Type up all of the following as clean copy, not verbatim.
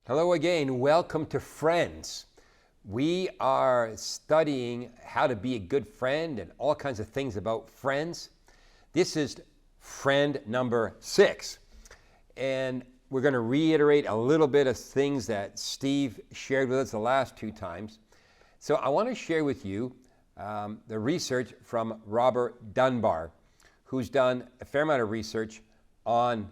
Hello again. Welcome to Friends. We are studying how to be a good friend and all kinds of things about friends. This is friend number 6. And we're going to reiterate a little bit of things that Steve shared with us the last 2 times. So I want to share with you the research from Robert Dunbar, who's done a fair amount of research on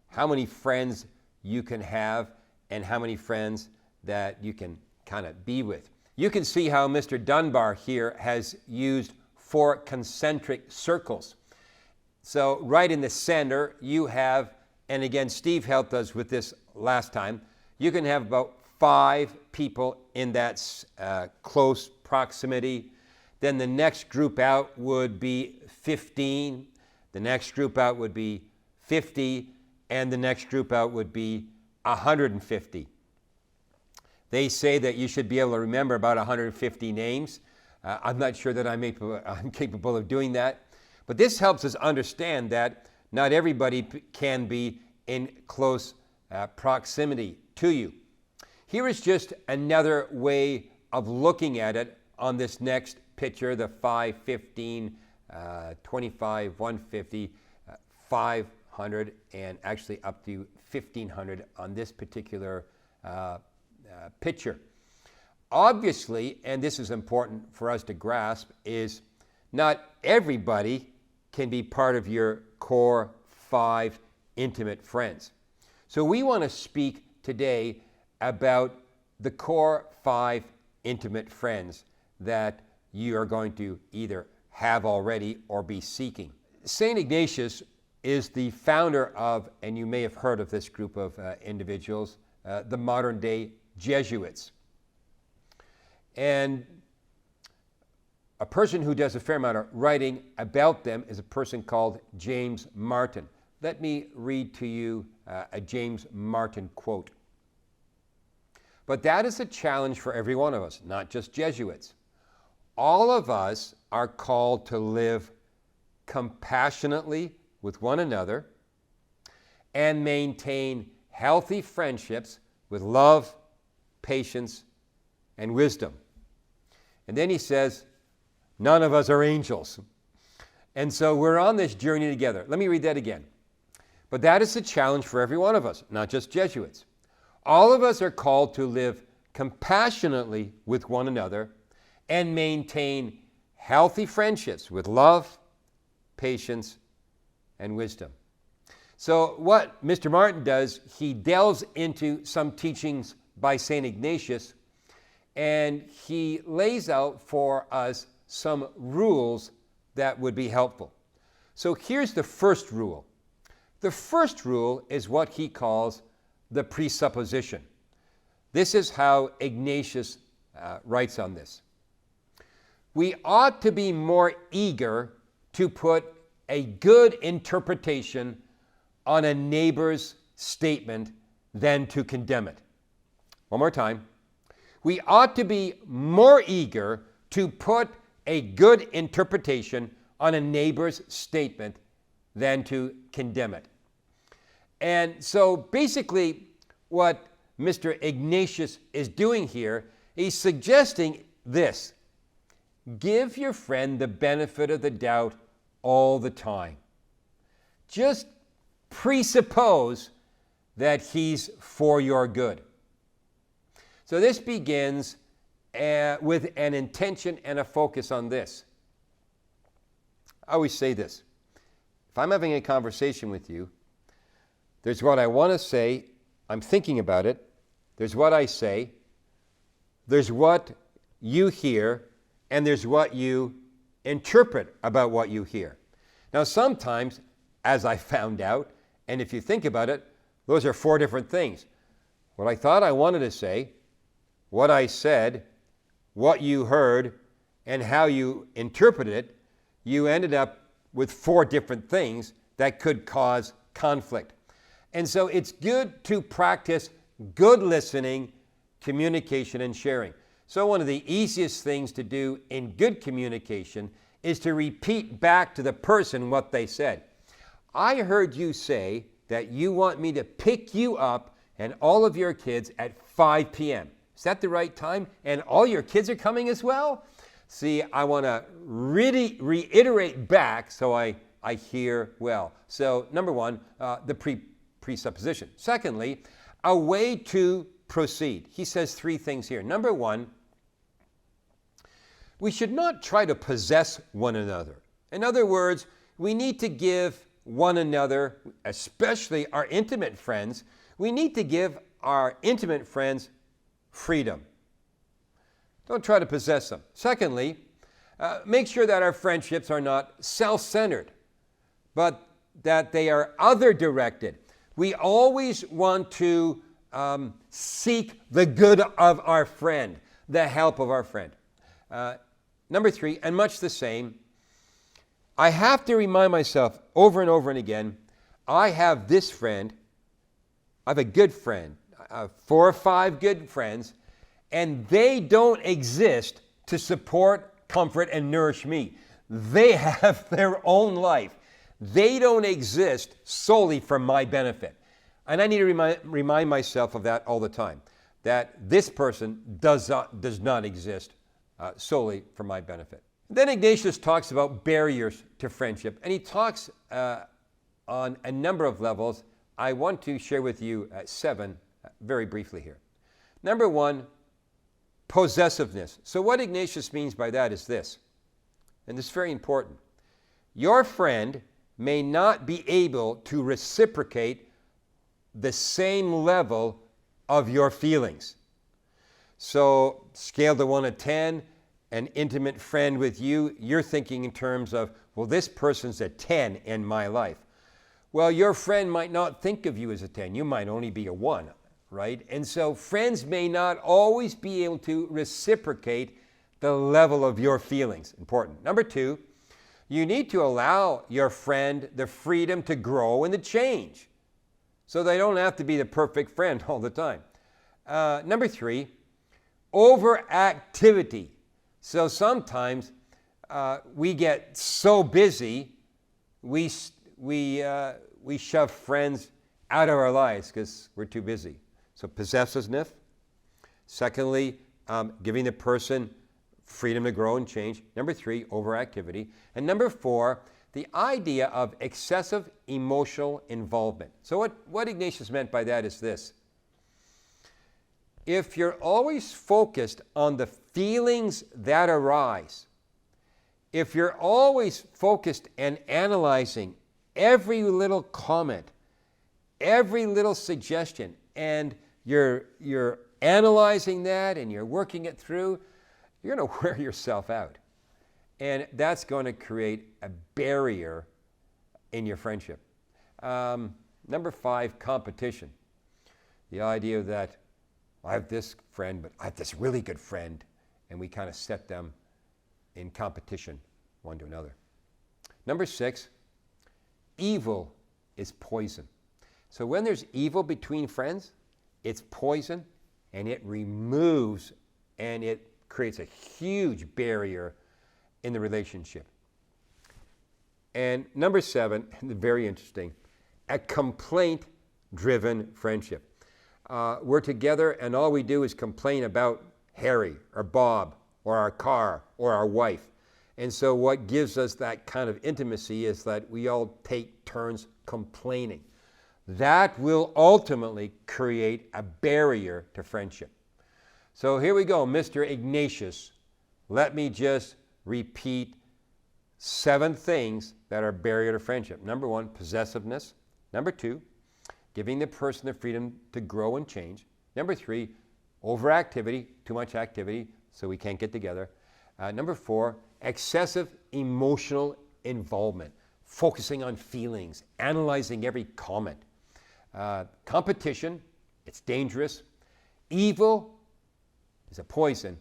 how many friends you can have and how many friends that you can kind of be with. You can see how Mr. Dunbar here has used 4 concentric circles. So right in the center you have, and again Steve helped us with this last time, you can have about 5 people in that close proximity. Then the next group out would be 15, the next group out would be 50, and the next group out would be 150. They say that you should be able to remember about 150 names. I'm not sure that I'm capable of doing that. But this helps us understand that not everybody can be in close proximity to you. Here is just another way of looking at it on this next picture, the 5, 15, 25, 150, 500, and actually up to 1,500 on this particular picture. Obviously, and this is important for us to grasp, is not everybody can be part of your core 5 intimate friends. So we want to speak today about the core 5 intimate friends that you are going to either have already or be seeking. St. Ignatius is the founder of, and you may have heard of this group of individuals, the modern day Jesuits. And a person who does a fair amount of writing about them is a person called James Martin. Let me read to you a James Martin quote. "But that is a challenge for every one of us, not just Jesuits. All of us are called to live compassionately with one another and maintain healthy friendships with love, patience, and wisdom." And then he says, none of us are angels. And so we're on this journey together. Let me read that again. "But that is a challenge for every one of us, not just Jesuits. All of us are called to live compassionately with one another and maintain healthy friendships with love, patience, and wisdom." So what Mr. Martin does, he delves into some teachings by St. Ignatius, and he lays out for us some rules that would be helpful. So here's the first rule. The first rule is what he calls the presupposition. This is how Ignatius writes on this. "We ought to be more eager to put a good interpretation on a neighbor's statement than to condemn it." One more time. "We ought to be more eager to put a good interpretation on a neighbor's statement than to condemn it." And so basically what Mr. Ignatius is doing here, he's suggesting this: give your friend the benefit of the doubt all the time. Just presuppose that he's for your good. So this begins with an intention and a focus on this. I always say this: if I'm having a conversation with you, there's what I want to say, I'm thinking about it, there's what I say, there's what you hear, and there's what you interpret about what you hear. Now sometimes, as I found out, and if you think about it, those are 4 different things. What I thought I wanted to say, what I said, what you heard, and how you interpreted it, you ended up with 4 different things that could cause conflict. And so it's good to practice good listening, communication, and sharing. So one of the easiest things to do in good communication is to repeat back to the person what they said. "I heard you say that you want me to pick you up and all of your kids at 5 p.m. Is that the right time? And all your kids are coming as well? See, I want to really reiterate back so I hear well. So, number one, the presupposition. Secondly, a way to proceed. He says three things here. Number one, we should not try to possess one another. In other words, we need to give one another, especially our intimate friends, we need to give our intimate friends freedom. Don't try to possess them. Secondly, make sure that our friendships are not self-centered, but that they are other-directed. We always want to seek the good of our friend, the help of our friend. Number three, and much the same, I have to remind myself over and over and again, I have this friend, I have a good friend, 4 or 5 good friends, and they don't exist to support, comfort, and nourish me. They have their own life. They don't exist solely for my benefit. And I need to remind myself of that all the time, that this person does not exist solely for my benefit. Then Ignatius talks about barriers to friendship, and he talks on a number of levels. I want to share with you 7 very briefly here. Number one, possessiveness. So what Ignatius means by that is this, and this is very important. Your friend may not be able to reciprocate the same level of your feelings. So scale to 1 to 10, an intimate friend with you, you're thinking in terms of, well, this person's a 10 in my life. Well, your friend might not think of you as a 10. You might only be a 1, right? And so friends may not always be able to reciprocate the level of your feelings. Important. Number 2, you need to allow your friend the freedom to grow and to change. So they don't have to be the perfect friend all the time. Number 3, overactivity. So sometimes we get so busy, we shove friends out of our lives because we're too busy. So possessiveness. Secondly, giving the person freedom to grow and change. Number 3, overactivity. And number 4, the idea of excessive emotional involvement. So what Ignatius meant by that is this. If you're always focused on the feelings that arise, if you're always focused and analyzing every little comment, every little suggestion, and you're analyzing that and you're working it through, you're going to wear yourself out. And that's going to create a barrier in your friendship. Number 5, competition. The idea that I have this friend, but I have this really good friend, and we kind of set them in competition one to another. Number 6, evil is poison. So when there's evil between friends, it's poison, and it removes and it creates a huge barrier in the relationship. And number 7, very interesting, a complaint-driven friendship. We're together and all we do is complain about Harry or Bob or our car or our wife. And so what gives us that kind of intimacy is that we all take turns complaining. That will ultimately create a barrier to friendship. So here we go, Mr. Ignatius. Let me just repeat 7 things that are barrier to friendship. Number 1, possessiveness. Number 2, giving the person the freedom to grow and change. Number 3, overactivity, too much activity, so we can't get together. Number 4, excessive emotional involvement, focusing on feelings, analyzing every comment. Competition, it's dangerous. Evil is a poison.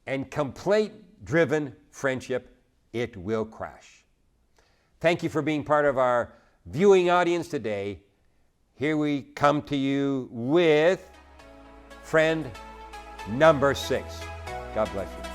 And complaint-driven friendship, it will crash. Thank you for being part of our viewing audience today. Here we come to you with friend number 6. God bless you.